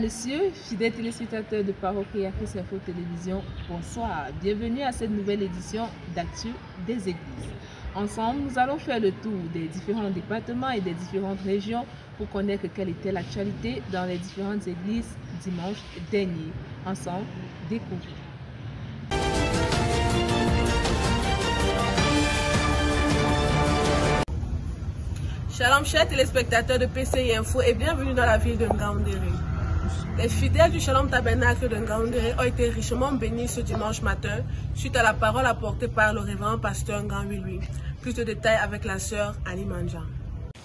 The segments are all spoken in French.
Messieurs, fidèles téléspectateurs de Parole Créatrice Info Télévision, bonsoir. Bienvenue à cette nouvelle édition d'Actu des Églises. Ensemble, nous allons faire le tour des différents départements et des différentes régions pour connaître quelle était l'actualité dans les différentes églises dimanche dernier. Ensemble, découvrons. Shalom chers téléspectateurs de PCI Info et bienvenue dans la ville de Ngaoundéré. Les fidèles du Shalom Tabernacle de Ngaoundéré ont été richement bénis ce dimanche matin suite à la parole apportée par le révérend pasteur Ngaoui. Plus de détails avec la sœur Annie Manja.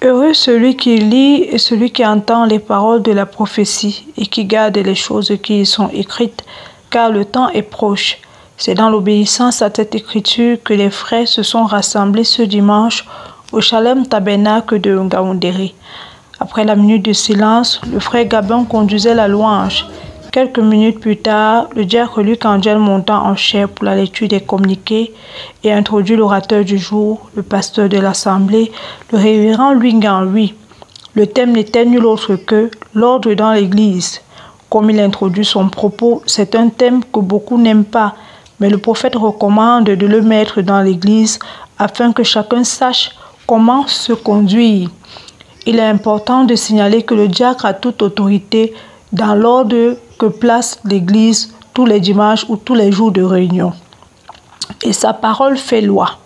Heureux celui qui lit et celui qui entend les paroles de la prophétie et qui garde les choses qui y sont écrites, car le temps est proche. C'est dans l'obéissance à cette écriture que les frères se sont rassemblés ce dimanche au Shalom Tabernacle de Ngaoundéré. Après la minute de silence, le frère Gabin conduisait la louange. Quelques minutes plus tard, le diacre Luc Angel monta en chair pour la lecture des communiqués et introduit l'orateur du jour, le pasteur de l'assemblée, le révérend Louis Ngaoui. Le thème n'était nul autre que l'ordre dans l'église. Comme il introduit son propos, c'est un thème que beaucoup n'aiment pas, mais le prophète recommande de le mettre dans l'église afin que chacun sache comment se conduire. Il est important de signaler que le diacre a toute autorité dans l'ordre que place l'Église tous les dimanches ou tous les jours de réunion. Et sa parole fait loi.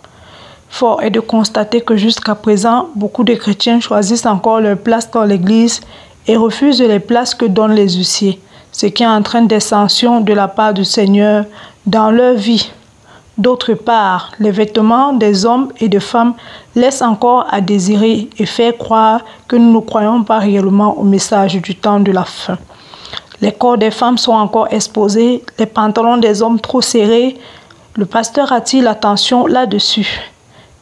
Fort est de constater que jusqu'à présent, beaucoup de chrétiens choisissent encore leur place dans l'Église et refusent les places que donnent les huissiers, ce qui entraîne des sanctions de la part du Seigneur dans leur vie. D'autre part, les vêtements des hommes et des femmes laissent encore à désirer et faire croire que nous ne croyons pas réellement au message du temps de la fin. Les corps des femmes sont encore exposés, les pantalons des hommes trop serrés. Le pasteur attire l'attention là-dessus.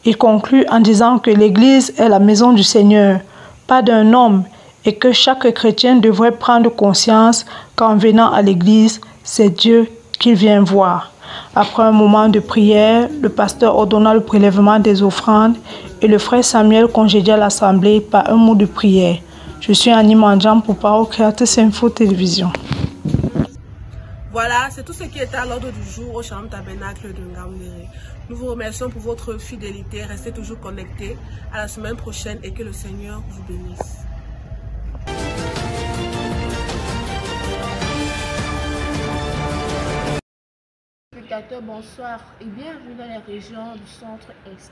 Il conclut en disant que l'Église est la maison du Seigneur, pas d'un homme, et que chaque chrétien devrait prendre conscience qu'en venant à l'Église, c'est Dieu qu'il vient voir. Après un moment de prière, le pasteur ordonna le prélèvement des offrandes et le frère Samuel congédia l'assemblée par un mot de prière. Je suis Annie Manja pour Parole Créatrice Info Télévision. Voilà, c'est tout ce qui est à l'ordre du jour au Shalom Tabernacle de Ngaoundéré. Nous vous remercions pour votre fidélité. Restez toujours connectés. À la semaine prochaine et que le Seigneur vous bénisse. Bonsoir et bienvenue dans les régions du centre-est.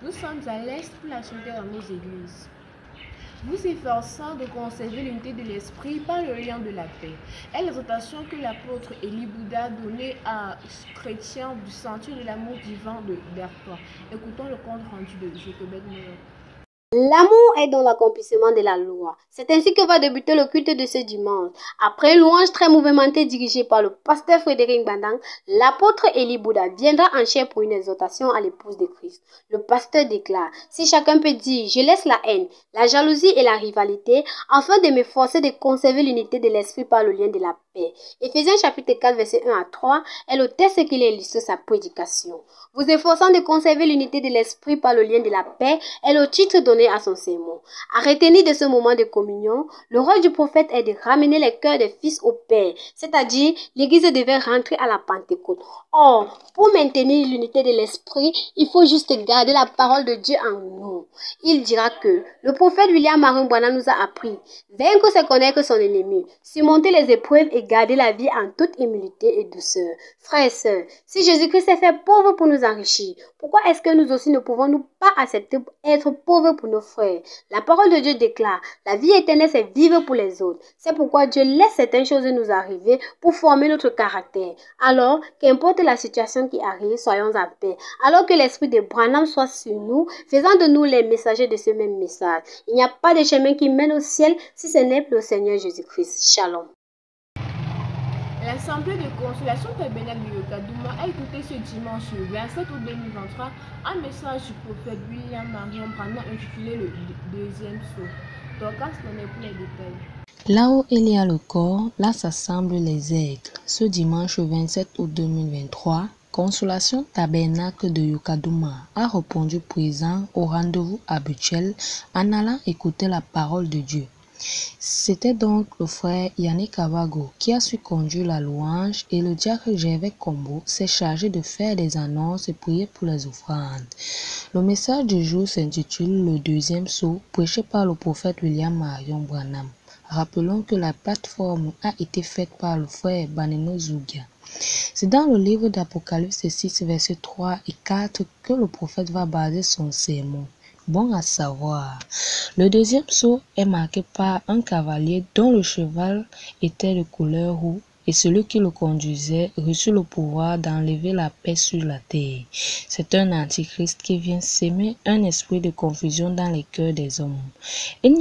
Nous sommes à l'est pour la santé dans nos églises. Nous efforçons de conserver l'unité de l'esprit par le lien de la paix. Et l'exhortation que l'apôtre Élie Bouddha donnait à chrétiens du sentier de l'amour divin de Berthois. Écoutons le compte rendu de Jocobet Meyer. L'amour est dans l'accomplissement de la loi. C'est ainsi que va débuter le culte de ce dimanche. Après une louange très mouvementée dirigée par le pasteur Frédéric Bandang, l'apôtre Élie Bouddha viendra en chair pour une exhortation à l'épouse de Christ. Le pasteur déclare: si chacun peut dire, je laisse la haine, la jalousie et la rivalité, afin de m'efforcer de conserver l'unité de l'esprit par le lien de la paix. Éphésiens chapitre 4, verset 1 à 3 est le texte qu'il illustre sa prédication. Vous efforçant de conserver l'unité de l'esprit par le lien de la paix est le titre donné à son sermon. À retenir de ce moment de communion, le rôle du prophète est de ramener les cœurs des fils au Père, c'est-à-dire l'Église devait rentrer à la Pentecôte. Or, pour maintenir l'unité de l'esprit, il faut juste garder la parole de Dieu en nous. Il dira que le prophète William Marimbwana nous a appris: vaincre c'est connaître son ennemi, surmonter les épreuves et garder la vie en toute humilité et douceur. Frères et sœurs, si Jésus-Christ s'est fait pauvre pour nous enrichir, pourquoi est-ce que nous aussi ne pouvons-nous pas accepter être pauvres pour nos frères? La parole de Dieu déclare: la vie éternelle c'est vivre pour les autres. C'est pourquoi Dieu laisse certaines choses nous arriver pour former notre caractère. Alors, qu'importe la situation qui arrive, soyons en paix. Alors que l'esprit de Branham soit sur nous, faisant de nous les messagers de ce même message. Il n'y a pas de chemin qui mène au ciel si ce n'est le Seigneur Jésus-Christ. Shalom. L'Assemblée de consolation tabernacle de Yokadouma a écouté ce dimanche 27 août 2023 un message du prophète William Marion Branham intitulé le deuxième saut. Dorcas n'en est pour les détails. Là où il y a le corps, là s'assemblent les aigles. Ce dimanche 27 août 2023, Consolation Tabernacle de Yokadouma a répondu présent au rendez-vous habituel en allant écouter la parole de Dieu. C'était donc le frère Yannick Avago qui a su conduire la louange et le diacre Gervais Combo s'est chargé de faire des annonces et prier pour les offrandes. Le message du jour s'intitule Le deuxième sceau, prêché par le prophète William Marion Branham. Rappelons que la plateforme a été faite par le frère Baneno Zougia. C'est dans le livre d'Apocalypse 6, versets 3 et 4 que le prophète va baser son sermon. Bon à savoir. Le deuxième sceau est marqué par un cavalier dont le cheval était de couleur roux et celui qui le conduisait reçut le pouvoir d'enlever la paix sur la terre. C'est un antichrist qui vient s'aimer un esprit de confusion dans les cœurs des hommes. Il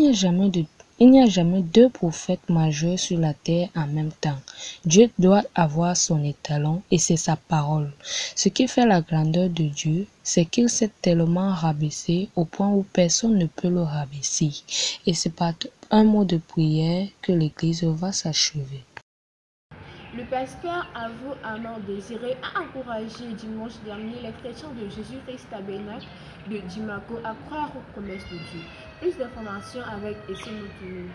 n'y a jamais deux prophètes majeurs sur la terre en même temps. Dieu doit avoir son étalon et c'est sa parole. Ce qui fait la grandeur de Dieu, c'est qu'il s'est tellement rabaissé au point où personne ne peut le rabaisser. Et c'est par un mot de prière que l'Église va s'achever. Le pasteur Avo Amand Désiré a encouragé dimanche dernier les chrétiens de Jésus-Christ Tabernacle de Dimako à croire aux promesses de Dieu. Plus d'informations avec Essene Moutouni.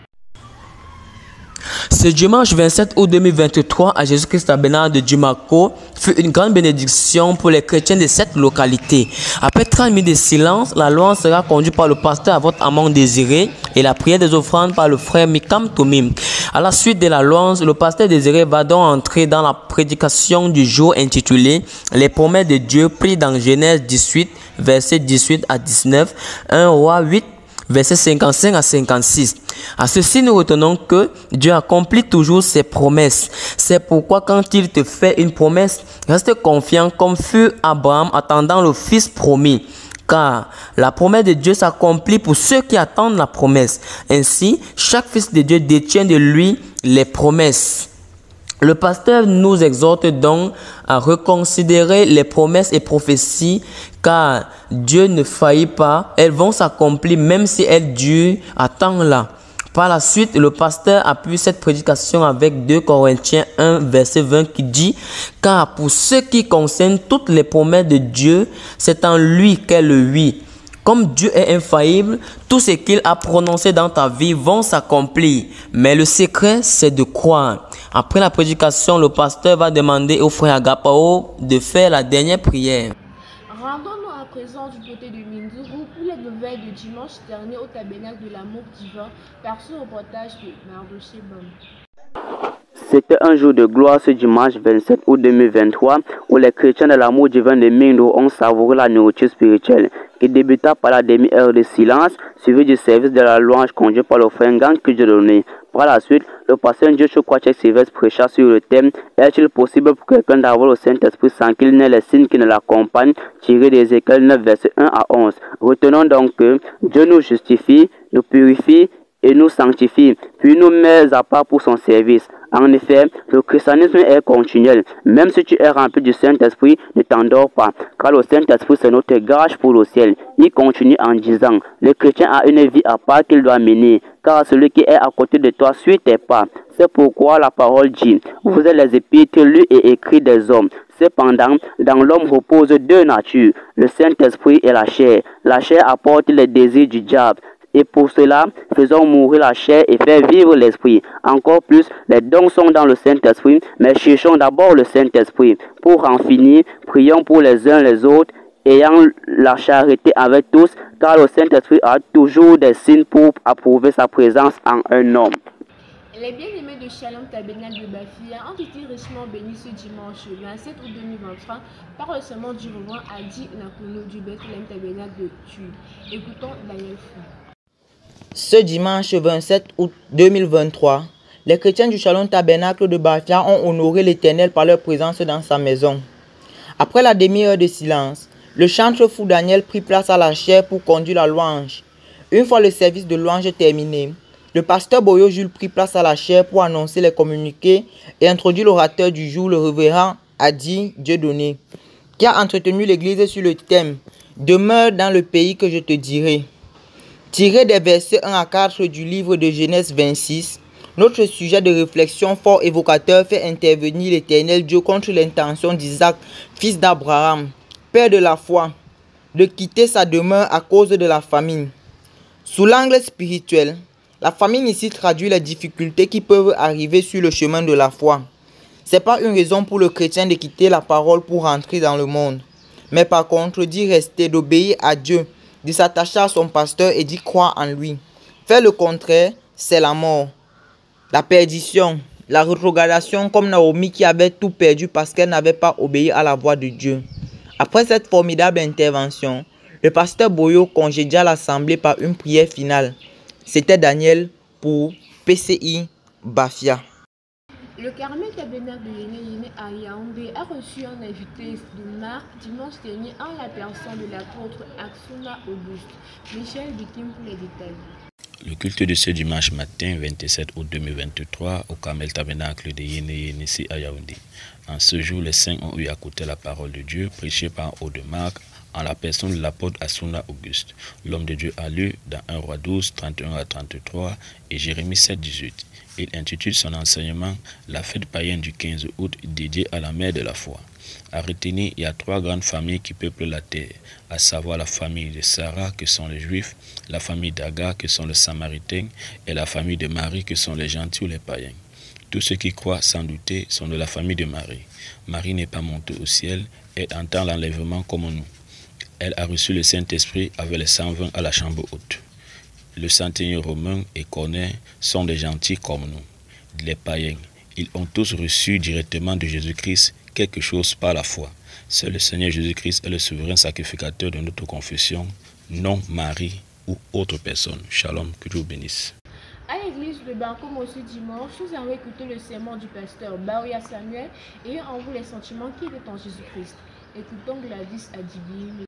Ce dimanche 27 août 2023 à Jésus-Christ Tabernacle de Dimako fut une grande bénédiction pour les chrétiens de cette localité. Après 30 minutes de silence, la louange sera conduite par le pasteur Avo Amand Désiré et la prière des offrandes par le frère Mikam Tomim. À la suite de la louange, le pasteur Désiré va donc entrer dans la prédication du jour intitulée « Les promesses de Dieu prises dans Genèse 18, versets 18 à 19, 1 Roi 8, versets 55 à 56. À ceci, nous retenons que Dieu accomplit toujours ses promesses. C'est pourquoi quand il te fait une promesse, reste confiant comme fut Abraham attendant le fils promis. Car la promesse de Dieu s'accomplit pour ceux qui attendent la promesse. Ainsi, chaque fils de Dieu détient de lui les promesses. Le pasteur nous exhorte donc à reconsidérer les promesses et prophéties car Dieu ne faillit pas. Elles vont s'accomplir même si elles durent à temps là. Par la suite, le pasteur appuie cette prédication avec 2 Corinthiens 1, verset 20 qui dit « Car pour ce qui concerne toutes les promesses de Dieu, c'est en lui qu'est le oui. Comme Dieu est infaillible, tout ce qu'il a prononcé dans ta vie vont s'accomplir. Mais le secret, c'est de croire. » Après la prédication, le pasteur va demander au frère Agapao de faire la dernière prière. Rendons-nous à présent du côté de Minduru pour les nouvelles de dimanche dernier au tabernacle de l'amour divin par ce reportage de Mardoché Bom. C'était un jour de gloire ce dimanche 27 août 2023 où les chrétiens de l'amour divin de Minduru ont savouré la nourriture spirituelle qui débuta par la demi-heure de silence suivie du service de la louange conduit par le frère Ngang Kudjodone. Par la suite, le pasteur Joshua Kwachek Sylvestre prêcha sur le thème « Est-il possible pour quelqu'un d'avoir le Saint-Esprit sans qu'il n'ait les signes qui ne l'accompagnent » tiré d'Ézéchiel 9, versets 1 à 11. Retenons donc que Dieu nous justifie, nous purifie et nous sanctifie, puis nous met à part pour son service. En effet, le christianisme est continuel. Même si tu es rempli du Saint-Esprit, ne t'endors pas, car le Saint-Esprit c'est notre gage pour le ciel. Il continue en disant, le chrétien a une vie à part qu'il doit mener, car celui qui est à côté de toi suit tes pas. C'est pourquoi la parole dit, vous êtes les épîtres lus et écrits des hommes. Cependant, dans l'homme repose deux natures, le Saint-Esprit et la chair. La chair apporte les désirs du diable. Et pour cela, faisons mourir la chair et faire vivre l'esprit. Encore plus, les dons sont dans le Saint-Esprit, mais cherchons d'abord le Saint-Esprit. Pour en finir, prions pour les uns les autres, ayant la charité avec tous, car le Saint-Esprit a toujours des signes pour approuver sa présence en un homme. Les bien-aimés de Shalom Tabernacle de Bafia ont été richement bénis ce dimanche 27 août 2023 par le sermon du reverend Adi Nakono du Bethlehem Tabernacle de Tulle. Écoutons Daniel Fou. Ce dimanche 27 août 2023, les chrétiens du Shalom Tabernacle de Bafia ont honoré l'Éternel par leur présence dans sa maison. Après la demi-heure de silence, le chantre fou Daniel prit place à la chaire pour conduire la louange. Une fois le service de louange terminé, le pasteur Boyo Jules prit place à la chaire pour annoncer les communiqués et introduire l'orateur du jour, le révérend Adi Dieudonné, qui a entretenu l'église sur le thème « Demeure dans le pays que je te dirai ». Tiré des versets 1 à 4 du livre de Genèse 26, notre sujet de réflexion fort évocateur fait intervenir l'Éternel Dieu contre l'intention d'Isaac, fils d'Abraham, père de la foi, de quitter sa demeure à cause de la famine. Sous l'angle spirituel, La famine ici traduit les difficultés qui peuvent arriver sur le chemin de la foi. Ce n'est pas une raison pour le chrétien de quitter la parole pour rentrer dans le monde. Mais par contre, d'y rester, d'obéir à Dieu, de s'attacher à son pasteur et d'y croire en lui. Faire le contraire, c'est la mort, la perdition, la rétrogradation comme Naomi qui avait tout perdu parce qu'elle n'avait pas obéi à la voix de Dieu. Après cette formidable intervention, le pasteur Boyo congédia l'assemblée par une prière finale. C'était Daniel pour PCI Bafia. Le Carmel Tabernacle de Yéné à Yaoundé a reçu un invité de marque dimanche dernier en la personne de l'apôtre Aksuna Auguste. Michel Bikim pour les détails. Le culte de ce dimanche matin 27 août 2023 au Carmel Tabernacle de Yéné à Yaoundé. En ce jour, les saints ont eu à écouter la parole de Dieu prêchée par Audemarc en la personne de l'apôtre Aksuna Auguste. L'homme de Dieu a lu dans 1 Roi 12, 31 à 33 et Jérémie 7, 18. Il intitule son enseignement « La fête païenne du 15 août dédiée à la mère de la foi ». À retenir, il y a trois grandes familles qui peuplent la terre, à savoir la famille de Sarah, que sont les Juifs, la famille d'Agar, que sont les Samaritains, et la famille de Marie, que sont les gentils ou les païens. Tous ceux qui croient sans douter sont de la famille de Marie. Marie n'est pas montée au ciel, elle entend l'enlèvement comme nous. Elle a reçu le Saint-Esprit avec les 120 à la chambre haute. Le centenier romain et Corneille sont des gentils comme nous. Les païens, ils ont tous reçu directement de Jésus-Christ quelque chose par la foi. Seul le Seigneur Jésus-Christ est le souverain sacrificateur de notre confession, non Marie ou autre personne. Shalom, que Dieu vous bénisse. À l'église de Bankoum aussi dimanche, nous avons écouté le sermon du pasteur Baoya Samuel et en vous les sentiments qui étaient en Jésus-Christ. Écoutons Gladys Adibi.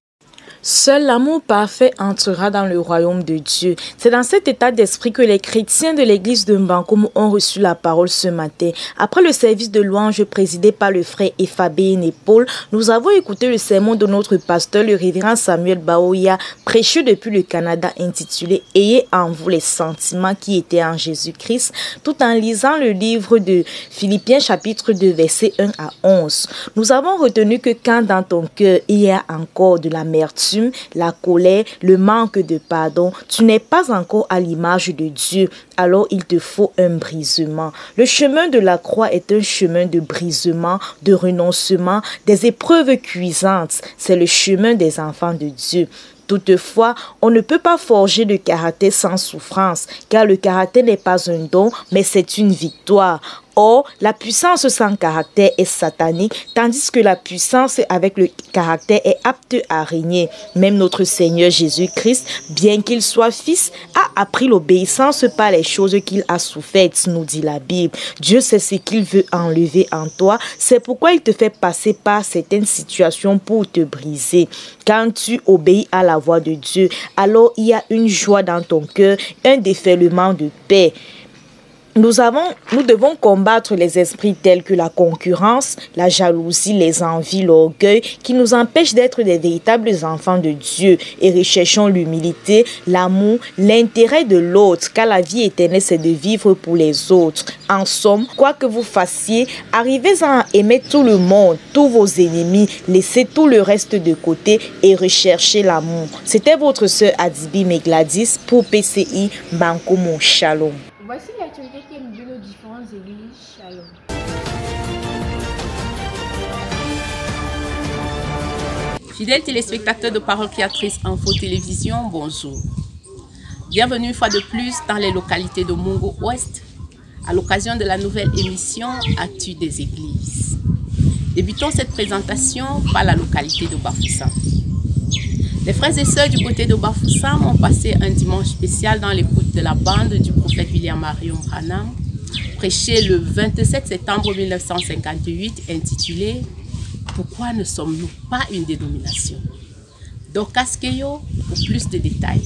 Seul l'amour parfait entrera dans le royaume de Dieu. C'est dans cet état d'esprit que les chrétiens de l'église de Mbankoum ont reçu la parole ce matin. Après le service de louange présidé par le frère Efabé et Paul, nous avons écouté le sermon de notre pasteur, le révérend Samuel Baoya, prêché depuis le Canada, intitulé « Ayez en vous les sentiments qui étaient en Jésus-Christ », tout en lisant le livre de Philippiens chapitre 2, versets 1 à 11. Nous avons retenu que quand dans ton cœur il y a encore de l'amertume, la colère, le manque de pardon, tu n'es pas encore à l'image de Dieu, alors il te faut un brisement. Le chemin de la croix est un chemin de brisement, de renoncement, des épreuves cuisantes. C'est le chemin des enfants de Dieu. Toutefois, on ne peut pas forger le caractère sans souffrance, car le caractère n'est pas un don, mais c'est une victoire. Or, la puissance sans caractère est satanique, tandis que la puissance avec le caractère est apte à régner. Même notre Seigneur Jésus-Christ, bien qu'il soit fils, a appris l'obéissance par les choses qu'il a souffertes, nous dit la Bible. Dieu sait ce qu'il veut enlever en toi, c'est pourquoi il te fait passer par certaines situations pour te briser. Quand tu obéis à la voix de Dieu, alors il y a une joie dans ton cœur, un déferlement de paix. Nous devons combattre les esprits tels que la concurrence, la jalousie, les envies, l'orgueil qui nous empêchent d'être des véritables enfants de Dieu et recherchons l'humilité, l'amour, l'intérêt de l'autre car la vie éternelle c'est de vivre pour les autres. En somme, quoi que vous fassiez, arrivez à aimer tout le monde, tous vos ennemis, laissez tout le reste de côté et recherchez l'amour. C'était votre sœur Adibi Megladis pour PCI Bankoum. Shalom. Voici l'actualité qui est de nos différentes églises. Shalom. Fidèles téléspectateurs de Parole Créatrice Info Télévision, bonjour. Bienvenue une fois de plus dans les localités de Mungo Ouest à l'occasion de la nouvelle émission Actu des Églises. Débutons cette présentation par la localité de Bafoussam. Les frères et sœurs du côté de Bafoussam ont passé un dimanche spécial dans l'écoute de la bande du prophète William Marion Branham, prêché le 27 septembre 1958, intitulé « Pourquoi ne sommes-nous pas une dénomination ?» Dorcas Keyo pour plus de détails.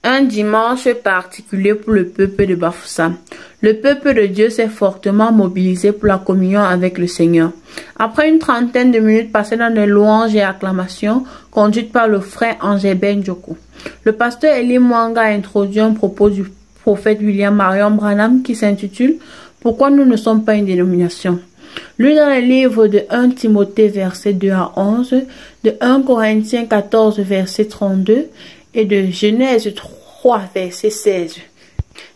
Un dimanche particulier pour le peuple de Bafoussam. Le peuple de Dieu s'est fortement mobilisé pour la communion avec le Seigneur. Après une trentaine de minutes passées dans des louanges et acclamations conduites par le frère Angébé Djoko, le pasteur Eli Mwanga a introduit un propos du prophète William Marion Branham qui s'intitule « Pourquoi nous ne sommes pas une dénomination ?» Lu dans les livres de 1 Timothée verset 2 à 11, de 1 Corinthiens 14 verset 32 et de Genèse 3 verset 16.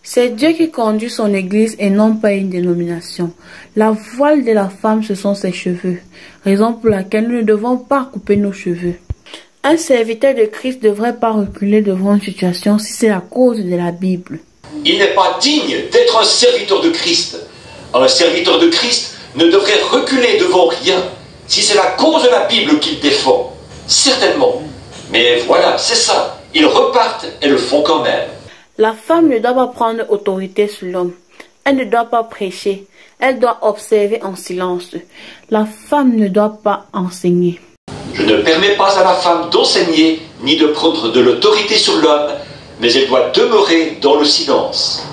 C'est Dieu qui conduit son église et non pas une dénomination. La voile de la femme, ce sont ses cheveux, raison pour laquelle nous ne devons pas couper nos cheveux. Un serviteur de Christ ne devrait pas reculer devant une situation si c'est la cause de la Bible. Il n'est pas digne d'être un serviteur de Christ. Un serviteur de Christ ne devrait reculer devant rien si c'est la cause de la Bible qu'il défend. Certainement. Mais voilà, c'est ça. Ils repartent et le font quand même. La femme ne doit pas prendre autorité sur l'homme. Elle ne doit pas prêcher. Elle doit observer en silence. La femme ne doit pas enseigner. Je ne permets pas à la femme d'enseigner ni de prendre de l'autorité sur l'homme, mais elle doit demeurer dans le silence.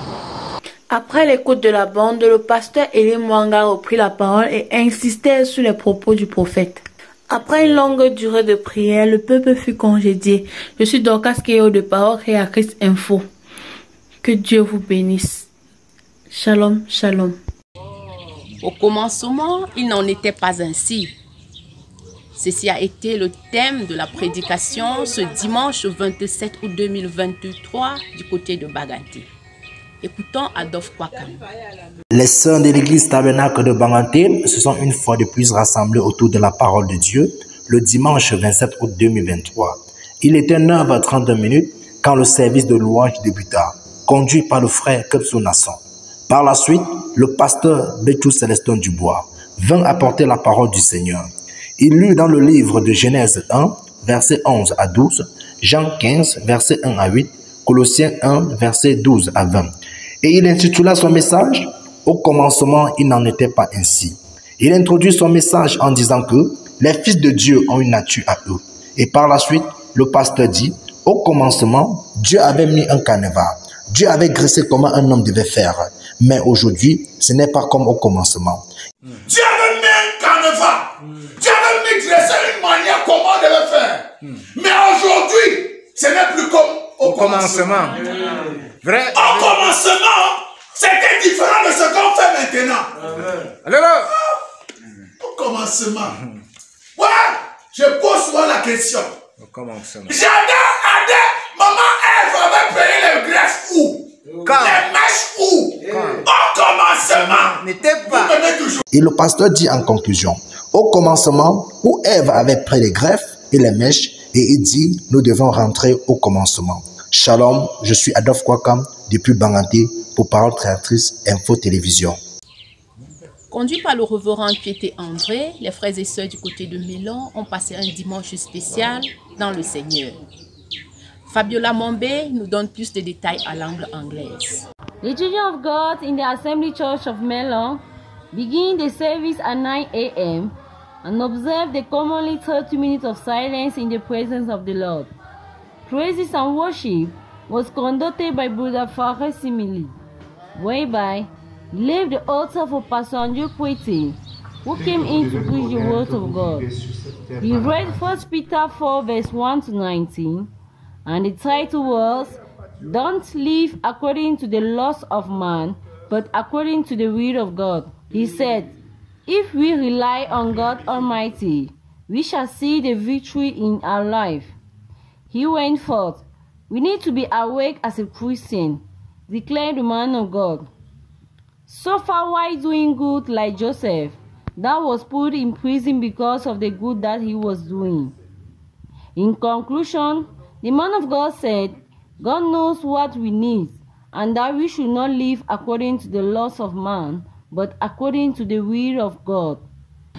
Après l'écoute de la bande, le pasteur Elie Mwanga reprit la parole et insistait sur les propos du prophète. Après une longue durée de prière, le peuple fut congédié. Je suis Dorcas Keyo de Parole Créatrice Info. Que Dieu vous bénisse. Shalom, shalom. Au commencement, il n'en était pas ainsi. Ceci a été le thème de la prédication ce dimanche 27 août 2023 du côté de Baganté. Écoutons Adolphe Kwakam. Les sœurs de l'église tabernacle de Baganté se sont une fois de plus rassemblées autour de la parole de Dieu le dimanche 27 août 2023. Il était 9h32 quand le service de louange débuta, conduit par le frère Kepsou Nasson. Par la suite, le pasteur Béchou Célestin Dubois vint apporter la parole du Seigneur. Il lut dans le livre de Genèse 1, versets 11 à 12, Jean 15, versets 1 à 8, Colossiens 1, versets 12 à 20. Et il intitula son message « Au commencement, il n'en était pas ainsi ». Il introduit son message en disant que les fils de Dieu ont une nature à eux. Et par la suite, le pasteur dit « Au commencement, Dieu avait mis un canevas. Dieu avait graissé comment un homme devait faire. Mais aujourd'hui, ce n'est pas comme au commencement. » Dieu avait mis un canevas. Dieu avait mis graissé une manière comment on devait faire. Mais aujourd'hui, ce n'est plus comme au commencement. Vrai. Au commencement, c'était différent de ce qu'on fait maintenant. Alors, au commencement. Ouais, je pose souvent la question. Au commencement. Maman Ève avait payé les greffes où? Les mèches où? Au commencement. N'était pas. Et le pasteur dit en conclusion, au commencement où Ève avait pris les greffes et les mèches, et il dit, nous devons rentrer au commencement. Shalom, je suis Adolphe Kwakam depuis Baganté pour Parole Créatrice Info Télévision. Conduit par le révérend Piété André, les frères et sœurs du côté de Mélan ont passé un dimanche spécial dans le Seigneur. Fabiola Mombe nous donne plus de détails à langue anglaise. The Children of God in the Assembly Church of Melon begin the service at 9 a.m. and observe the commonly 30 minutes of silence in the presence of the Lord. Praises and worship was conducted by Brother Fares Simili, whereby he left the altar for Pastor Andrew Kwete, who came in to preach the word of God. He read 1 Peter 4 verse 1 to 19, and the title was, Don't live according to the lust of man, but according to the will of God. He said, if we rely on God Almighty, we shall see the victory in our life. He went forth, we need to be awake as a Christian, declared the man of God. So far while doing good like Joseph, that was put in prison because of the good that he was doing. In conclusion, the man of God said, God knows what we need, and that we should not live according to the laws of man, but according to the will of God.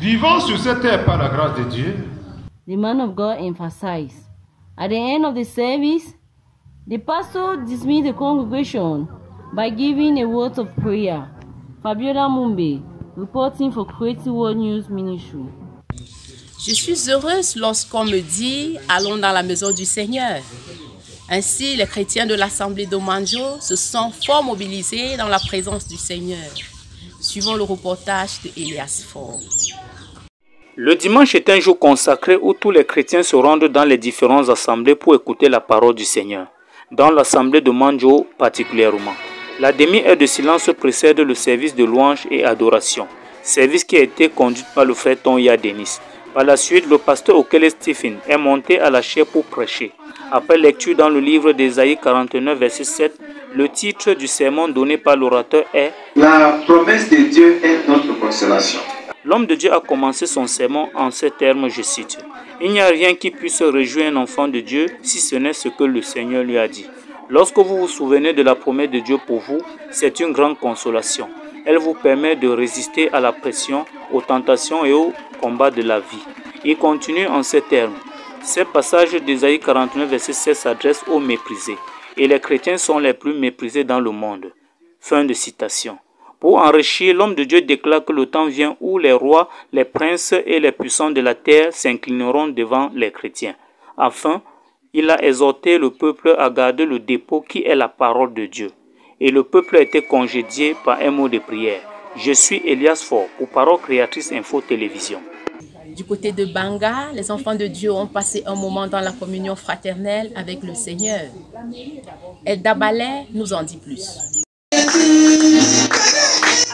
Vivons sur cette terre par la grâce de Dieu. The man of God emphasized. At the end of the service, the pastor dismissed the congregation by giving a word of prayer. Fabiola Mumbe, reporting for Creative World News Ministry. Je suis heureuse lorsqu'on me dit « Allons dans la maison du Seigneur ». Ainsi, les chrétiens de l'Assemblée de Manjo se sont fort mobilisés dans la présence du Seigneur. Suivons le reportage de Elias Ford. Le dimanche est un jour consacré où tous les chrétiens se rendent dans les différentes assemblées pour écouter la parole du Seigneur. Dans l'assemblée de Manjo particulièrement. La demi-heure de silence précède le service de louange et adoration. Service qui a été conduit par le frère Tonya Denis. Par la suite, le pasteur Okele Stephen est monté à la chaire pour prêcher. Après lecture dans le livre d'Ésaïe 49, verset 7, Le titre du sermon donné par l'orateur est « La promesse de Dieu est notre consolation ». L'homme de Dieu a commencé son sermon en ces termes, je cite. « Il n'y a rien qui puisse réjouir un enfant de Dieu si ce n'est ce que le Seigneur lui a dit. Lorsque vous vous souvenez de la promesse de Dieu pour vous, c'est une grande consolation. Elle vous permet de résister à la pression, aux tentations et aux combats de la vie. » Il continue en ces termes. Ces passages d'Ésaïe 49, verset 16 s'adressent aux méprisés. Et les chrétiens sont les plus méprisés dans le monde. Fin de citation. Pour enrichir, l'homme de Dieu déclare que le temps vient où les rois, les princes et les puissants de la terre s'inclineront devant les chrétiens. Enfin, il a exhorté le peuple à garder le dépôt qui est la parole de Dieu. Et le peuple a été congédié par un mot de prière. Je suis Elias Faure pour Parole Créatrice Info Télévision. Du côté de Banga, les enfants de Dieu ont passé un moment dans la communion fraternelle avec le Seigneur. Elda Ballet nous en dit plus.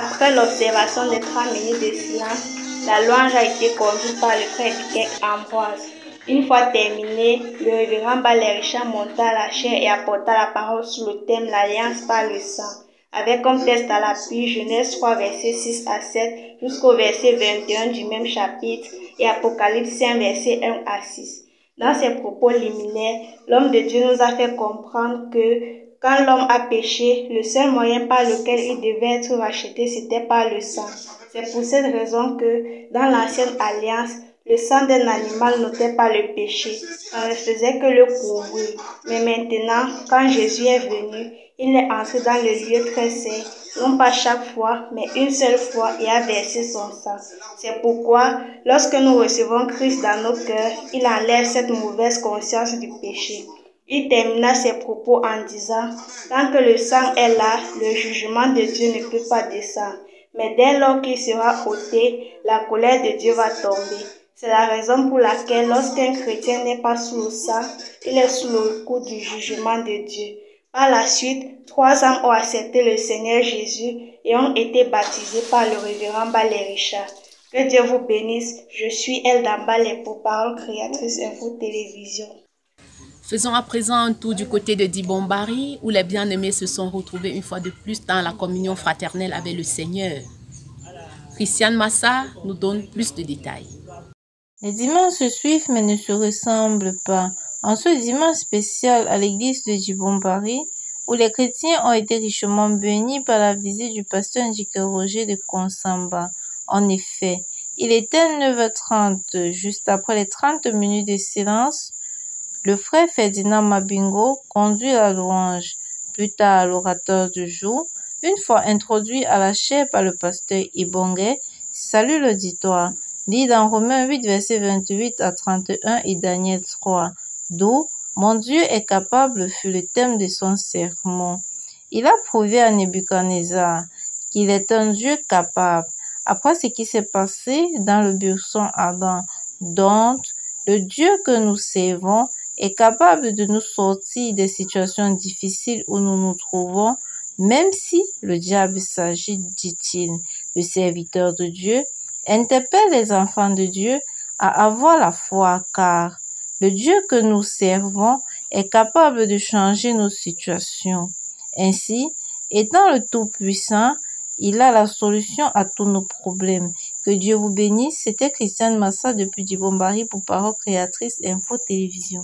Après l'observation des 3 minutes de silence, la louange a été conduite par le frère Dickek Ambroise. Une fois terminé, le révérend Balericha monta à la chaire et apporta la parole sur le thème « L'alliance par le sang », avec comme texte à l'appui Genèse 3, versets 6 à 7 jusqu'au verset 21 du même chapitre et Apocalypse 5, versets 1 à 6. Dans ses propos liminaires, l'homme de Dieu nous a fait comprendre que quand l'homme a péché, le seul moyen par lequel il devait être racheté, c'était par le sang. C'est pour cette raison que, dans l'ancienne alliance, le sang d'un animal n'ôtait pas le péché, on ne faisait que le couvrir. Mais maintenant, quand Jésus est venu, il est entré dans le lieu très saint, non pas chaque fois, mais une seule fois, et a versé son sang. C'est pourquoi, lorsque nous recevons Christ dans nos cœurs, il enlève cette mauvaise conscience du péché. Il termina ses propos en disant « Tant que le sang est là, le jugement de Dieu ne peut pas descendre. Mais dès lors qu'il sera ôté, la colère de Dieu va tomber. » C'est la raison pour laquelle lorsqu'un chrétien n'est pas sous le sang, il est sous le coup du jugement de Dieu. Par la suite, 3 hommes ont accepté le Seigneur Jésus et ont été baptisés par le révérend Balericha. Que Dieu vous bénisse. Je suis Elda Ballet pour Parole Créatrice Info Télévision. Faisons à présent un tour du côté de Dibombari, où les bien-aimés se sont retrouvés une fois de plus dans la communion fraternelle avec le Seigneur. Christiane Massa nous donne plus de détails. Les dimanches se suivent mais ne se ressemblent pas. En ce dimanche spécial à l'église de Dibombari, où les chrétiens ont été richement bénis par la visite du pasteur Ndjike Roger de Konsamba. En effet, il était 9h30, juste après les 30 minutes de silence. Le frère Ferdinand Mabingo conduit la louange. Plus tard, l'orateur du jour, une fois introduit à la chaire par le pasteur Ibongue, salue l'auditoire. Lit dans Romains 8, versets 28 à 31 et Daniel 3, d'où « Mon Dieu est capable » fut le thème de son sermon. Il a prouvé à Nebuchadnezzar qu'il est un Dieu capable. Après ce qui s'est passé dans le buisson ardent, donc le Dieu que nous servons est capable de nous sortir des situations difficiles où nous nous trouvons, même si le diable s'agit, dit-il. Le serviteur de Dieu interpelle les enfants de Dieu à avoir la foi, car le Dieu que nous servons est capable de changer nos situations. Ainsi, étant le Tout-Puissant, il a la solution à tous nos problèmes. Que Dieu vous bénisse. C'était Christiane Massa depuis Dibombari pour Parole Créatrice Info Télévision.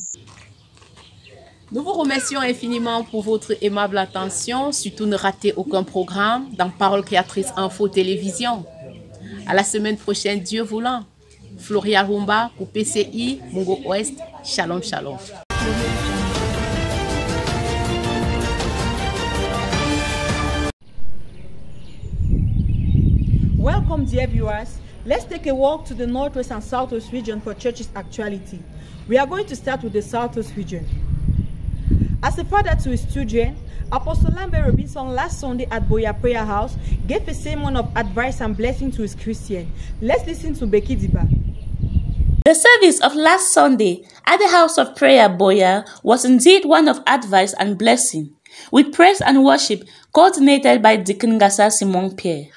Nous vous remercions infiniment pour votre aimable attention. Surtout ne ratez aucun programme dans Parole Créatrice Info Télévision. À la semaine prochaine, Dieu voulant. Floria Rumba pour PCI, Mungo Ouest. Shalom, shalom. Welcome, dear viewers. Let's take a walk to the Northwest and Southwest region for church's actuality. We are going to start with the Southwest region. As a father to his children, Apostle Lambert Robinson last Sunday at Boya Prayer House gave a sermon of advice and blessing to his Christian. Let's listen to Becky Diba. The service of last Sunday at the House of Prayer Boya was indeed one of advice and blessing, with praise and worship coordinated by Deacon Gassa Simon Pierre.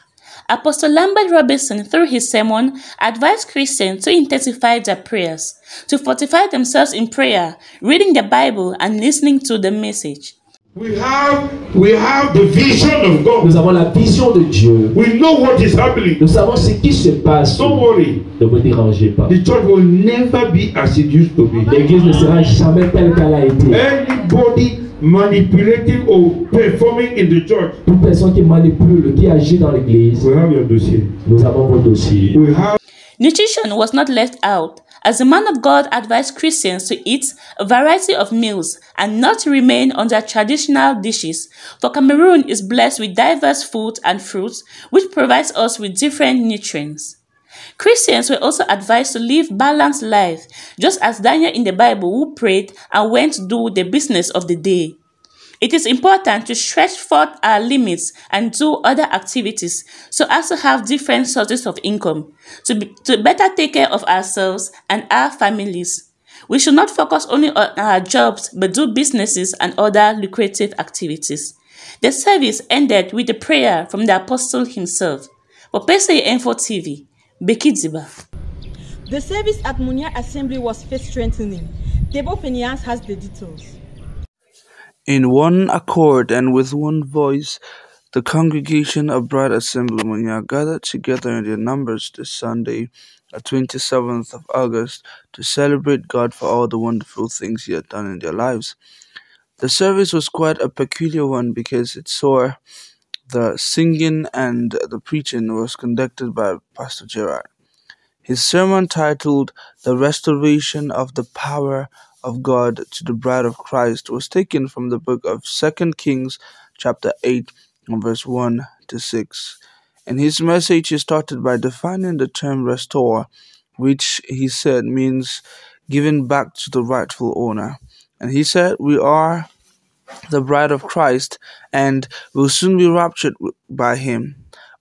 Apostle Lambert Robinson, through his sermon, advised Christians to intensify their prayers, to fortify themselves in prayer, reading the Bible and listening to the message. We have the vision of God. Nous avons la vision de Dieu. We know what is happening. Nous savons ce qui se passe. Don't worry. Ne vous dérangez pas. The church will never be as it used to be. L'église ne sera jamais telle qu'elle a été. Anybody manipulating or performing in the church. Toute personne qui manipule, qui agit dans l'église. We have your dossier. Nous avons vos dossiers. We have. Nutrition was not left out, as the man of God advised Christians to eat a variety of meals and not to remain on their traditional dishes, for Cameroon is blessed with diverse food and fruits, which provides us with different nutrients. Christians were also advised to live balanced life, just as Daniel in the Bible who prayed and went to do the business of the day. It is important to stretch forth our limits and do other activities so as to have different sources of income, to better take care of ourselves and our families. We should not focus only on our jobs, but do businesses and other lucrative activities. The service ended with a prayer from the apostle himself. For PCA Info TV, Becky Ziba. The service at Munya Assembly was faith strengthening. Debo Phineas has the details. In one accord and with one voice, the congregation of Bright Assembly Munya gathered together in their numbers this Sunday, the 27th of August, to celebrate God for all the wonderful things He had done in their lives. The service was quite a peculiar one because it saw the singing and the preaching was conducted by Pastor Gerard. His sermon, titled "The Restoration of the Power of God to the Bride of Christ," was taken from the book of 2 Kings chapter 8 verse 1 to 6. In his message, he started by defining the term restore, which he said means giving back to the rightful owner. And he said, we are the bride of Christ and will soon be raptured by him.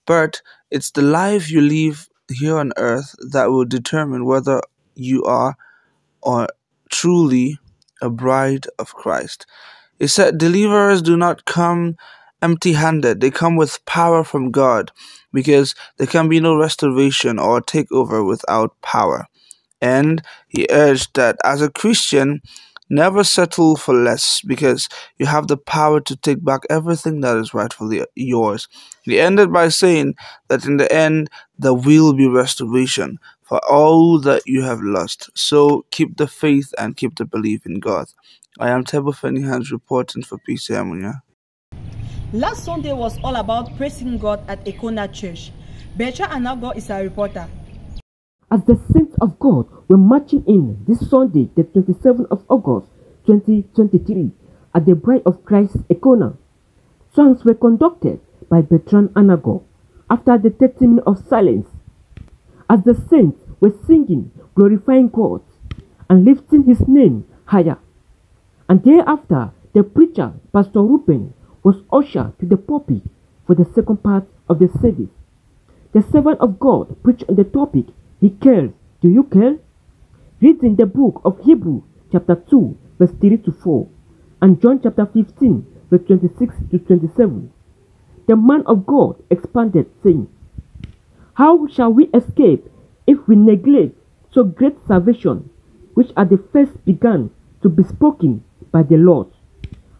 But it's the life you live here on earth that will determine whether you are or truly a bride of Christ. He said, deliverers do not come empty-handed. They come with power from God, because there can be no restoration or takeover without power. And he urged that as a Christian, never settle for less, because you have the power to take back everything that is rightfully yours. He ended by saying that in the end, there will be restoration for all that you have lost. So keep the faith and keep the belief in God. I am Tebo Fenihans reporting for PCA Munya. Last Sunday was all about praising God at Ekona Church. Bertrand Anago is our reporter. As the saints of God were marching in this Sunday, the 27th of August 2023, at the Bride of Christ Ekona, songs were conducted by Bertrand Anago after the 30 minutes of silence. As the saints were singing, glorifying God and lifting His name higher. And thereafter, the preacher, Pastor Ruben, was ushered to the pulpit for the second part of the service. The servant of God preached on the topic, He cares. Do you care? Reading the book of Hebrews chapter 2 verse 3 to 4 and John chapter 15 verse 26 to 27. The man of God expanded, saying, how shall we escape if we neglect so great salvation, which at the first began to be spoken by the Lord,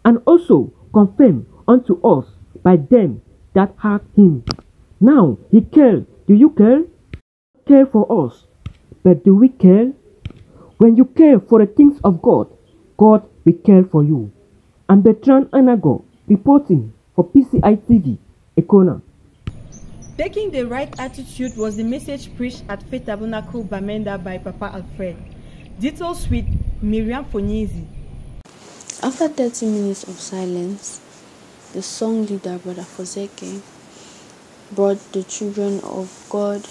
and also confirmed unto us by them that heard Him? Now He cares. Do you care? Care for us, but do we care? When you care for the things of God, God will care for you. I'm Bertrand Anago, reporting for PCI TV, Ekona. Taking the right attitude was the message preached at Faith Tabernacle Bamenda by Papa Alfred. Details with Miriam Fonizi. After 30 minutes of silence, the song leader, Brother Fozeke, brought the children of God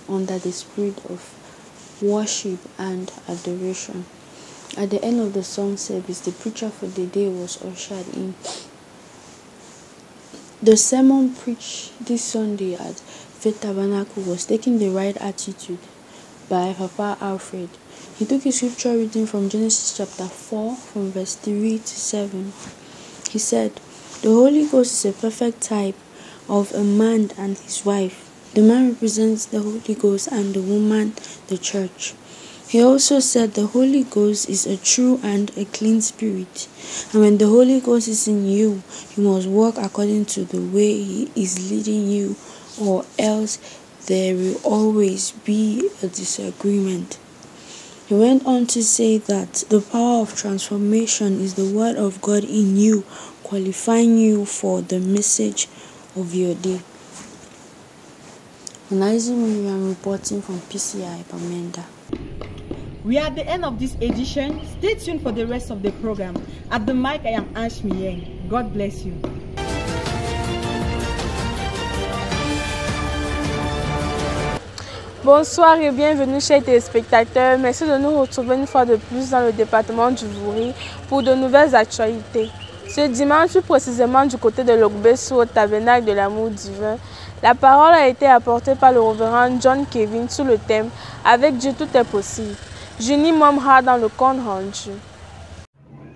under the spirit of worship and adoration. At the end of the song service, the preacher for the day was ushered in. The sermon preached this Sunday at Faith Tabernacle was Taking the Right Attitude by Papa Alfred. He took a scripture reading from Genesis chapter 4 from verse 3 to 7. He said, the Holy Ghost is a perfect type of a man and his wife. The man represents the Holy Ghost and the woman, the church. He also said the Holy Ghost is a true and a clean spirit. And when the Holy Ghost is in you, you must walk according to the way He is leading you, or else there will always be a disagreement. He went on to say that the power of transformation is the Word of God in you, qualifying you for the message of your day. Anaizi Miriam reporting from PCI Bamenda. We are at the end of this edition. Stay tuned for the rest of the program. At the mic, I am Ange Miyeng. God bless you. Bonsoir et bienvenue chers téléspectateurs. Merci de nous retrouver une fois de plus dans le département du Vouri pour de nouvelles actualités. Ce dimanche, plus précisément du côté de l'Ogbesu au tabernacle de l'amour divin, la parole a été apportée par le révérend John Kevin sous le thème « Avec Dieu tout est possible ». Junie Momra dans le compte rendu.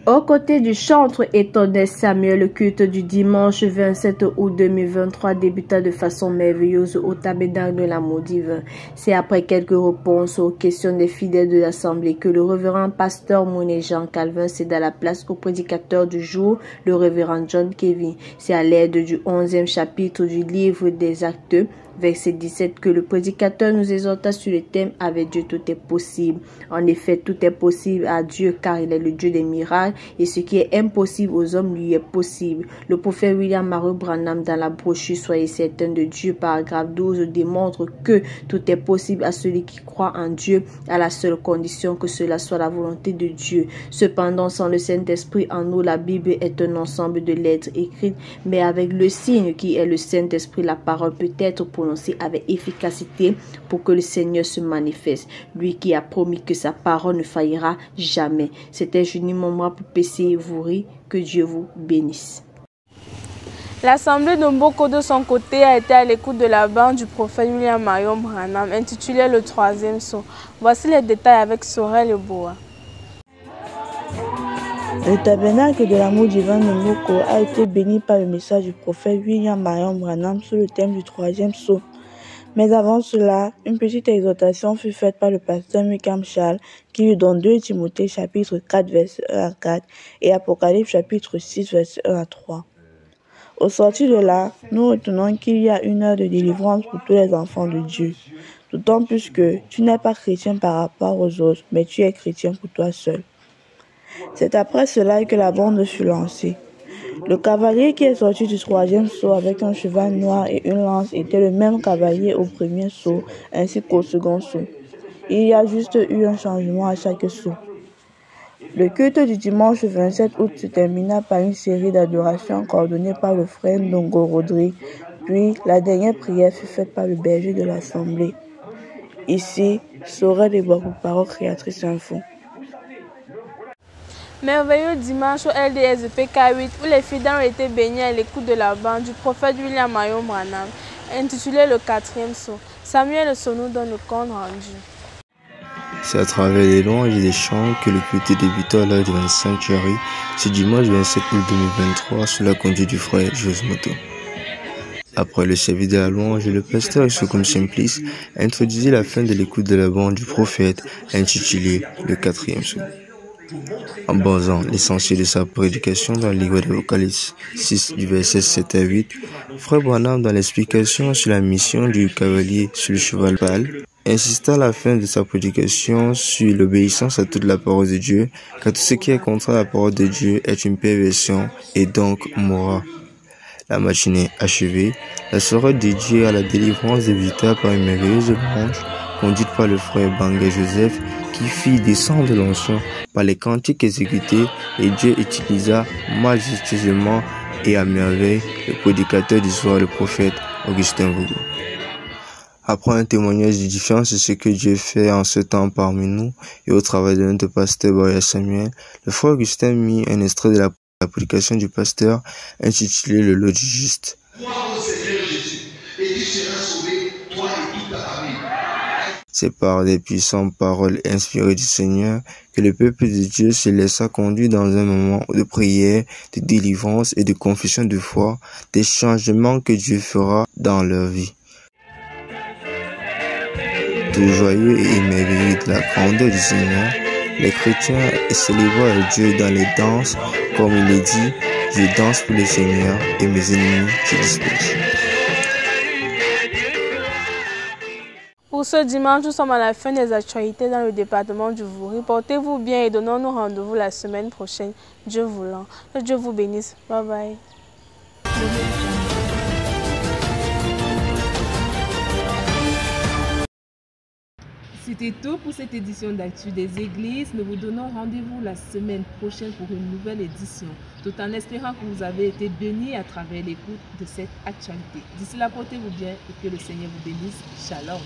Aux côtés du chantre étonné Samuel, le culte du dimanche 27 août 2023 débuta de façon merveilleuse au tabernacle de l'amour divin. C'est après quelques réponses aux questions des fidèles de l'Assemblée que le révérend pasteur Moné Jean Calvin céda la place au prédicateur du jour, le révérend John Kevin. C'est à l'aide du 11e chapitre du livre des Actes, verset 17, que le prédicateur nous exhorta sur le thème « Avec Dieu tout est possible ». En effet, tout est possible à Dieu car il est le Dieu des miracles et ce qui est impossible aux hommes lui est possible. Le prophète William Mario Branham dans la brochure « Soyez certains de Dieu » paragraphe 12 démontre que tout est possible à celui qui croit en Dieu à la seule condition que cela soit la volonté de Dieu. Cependant, sans le Saint-Esprit en nous, la Bible est un ensemble de lettres écrites, mais avec le signe qui est le Saint-Esprit, la parole peut être prononcée avec efficacité pour que le Seigneur se manifeste, lui qui a promis que sa parole ne faillira jamais. C'était Junie Momra pour PC Vouri, que Dieu vous bénisse. L'assemblée de Mboko de son côté a été à l'écoute de la bande du prophète William Mario Branham intitulée Le Troisième Saut. Voici les détails avec Sorel et Boa. Le tabernacle de l'amour divin de Mboko a été béni par le message du prophète William Marion Branham sous le thème du troisième saut. Mais avant cela, une petite exhortation fut faite par le pasteur Mukam Charles qui lui donne 2 Timothée chapitre 4 verset 1 à 4 et Apocalypse chapitre 6 verset 1 à 3. Au sortir de là, nous retenons qu'il y a une heure de délivrance pour tous les enfants de Dieu. D'autant plus que tu n'es pas chrétien par rapport aux autres, mais tu es chrétien pour toi seul. C'est après cela que la bande fut lancée. Le cavalier qui est sorti du troisième saut avec un cheval noir et une lance était le même cavalier au premier saut ainsi qu'au second saut. Il y a juste eu un changement à chaque saut. Le culte du dimanche 27 août se termina par une série d'adorations coordonnées par le frère Ndongo Rodrigue, puis la dernière prière fut faite par le berger de l'Assemblée. Ici, Sorel des Bois pour Parole Créatrice Info. Merveilleux dimanche au LDS de PK8 où les fidèles ont été baignés à l'écoute de la bande du prophète William Mario Branham intitulé Le Quatrième Saut. Samuel Sonou donne le compte rendu. C'est à travers les louanges et les chants que le culte débuta à l'heure du 25 Sanctuary ce dimanche 27 août 2023 sous la conduite du frère Josmoto. Après le service de la louange, le pasteur Isukum Simplice introduisit la fin de l'écoute de la bande du prophète intitulée Le Quatrième Saut. En basant l'essentiel de sa prédication dans le livre de Apocalypse 6 du verset 7 à 8, Frère Branham dans l'explication sur la mission du cavalier sur le cheval pâle, insista à la fin de sa prédication sur l'obéissance à toute la parole de Dieu, car tout ce qui est contraire à la parole de Dieu est une perversion et donc mourra. La matinée achevée, la soirée dédiée à la délivrance débuta par une merveilleuse branche conduite par le frère Bangé Joseph qui fit descendre l'onction par les cantiques exécutés et Dieu utilisa majestueusement et à merveille le prédicateur du soir, le prophète Augustin Vogo. Après un témoignage édifiant sur ce que Dieu fait en ce temps parmi nous et au travail de notre pasteur Boya Samuel, le frère Augustin mit un extrait de la prédication du pasteur intitulé Le lot du juste. C'est par des puissantes paroles inspirées du Seigneur que le peuple de Dieu se laissa conduire dans un moment de prière, de délivrance et de confession de foi, des changements que Dieu fera dans leur vie. tout joyeux et émerveillés de la grandeur du Seigneur, les chrétiens célébrent Dieu dans les danses, comme il est dit, je danse pour le Seigneur et mes ennemis je disperse. Pour ce dimanche, nous sommes à la fin des actualités dans le département du Vouri. Portez-vous bien et donnons-nous rendez-vous la semaine prochaine, Dieu voulant. Que Dieu vous bénisse. Bye bye. C'était tout pour cette édition d'Actu des Églises. Nous vous donnons rendez-vous la semaine prochaine pour une nouvelle édition, tout en espérant que vous avez été bénis à travers l'écoute de cette actualité. D'ici là, portez-vous bien et que le Seigneur vous bénisse. Shalom.